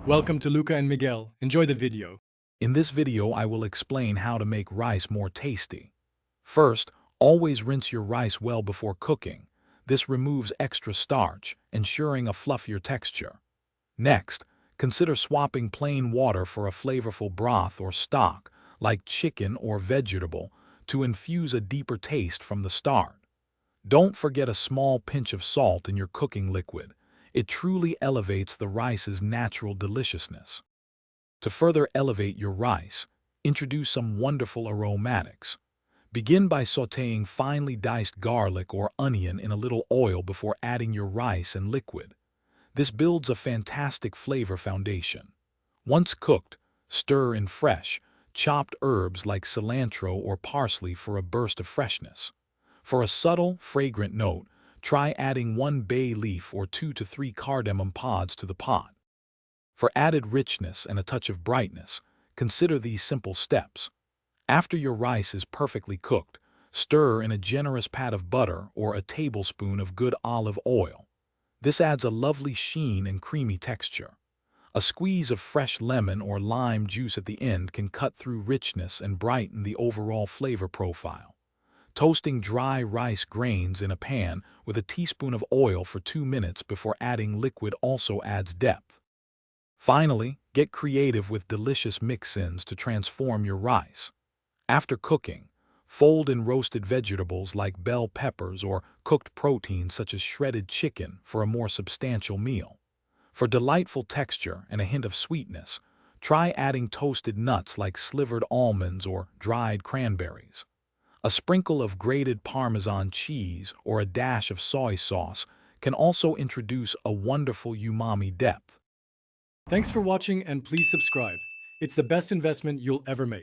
Welcome to Luca and Miguel. Enjoy the video. In this video, I will explain how to make rice more tasty. First, always rinse your rice well before cooking. This removes extra starch, ensuring a fluffier texture. Next, consider swapping plain water for a flavorful broth or stock, like chicken or vegetable, to infuse a deeper taste from the start. Don't forget a small pinch of salt in your cooking liquid. It truly elevates the rice's natural deliciousness. To further elevate your rice, introduce some wonderful aromatics. Begin by sautéing finely diced garlic or onion in a little oil before adding your rice and liquid. This builds a fantastic flavor foundation. Once cooked, stir in fresh, chopped herbs like cilantro or parsley for a burst of freshness. For a subtle, fragrant note, try adding 1 bay leaf or 2 to 3 cardamom pods to the pot. For added richness and a touch of brightness, consider these simple steps. After your rice is perfectly cooked, stir in a generous pat of butter or a tablespoon of good olive oil. This adds a lovely sheen and creamy texture. A squeeze of fresh lemon or lime juice at the end can cut through richness and brighten the overall flavor profile. Toasting dry rice grains in a pan with a teaspoon of oil for 2 minutes before adding liquid also adds depth. Finally, get creative with delicious mix-ins to transform your rice. After cooking, fold in roasted vegetables like bell peppers or cooked proteins such as shredded chicken for a more substantial meal. For delightful texture and a hint of sweetness, try adding toasted nuts like slivered almonds or dried cranberries. A sprinkle of grated Parmesan cheese or a dash of soy sauce can also introduce a wonderful umami depth. Thanks for watching and please subscribe. It's the best investment you'll ever make.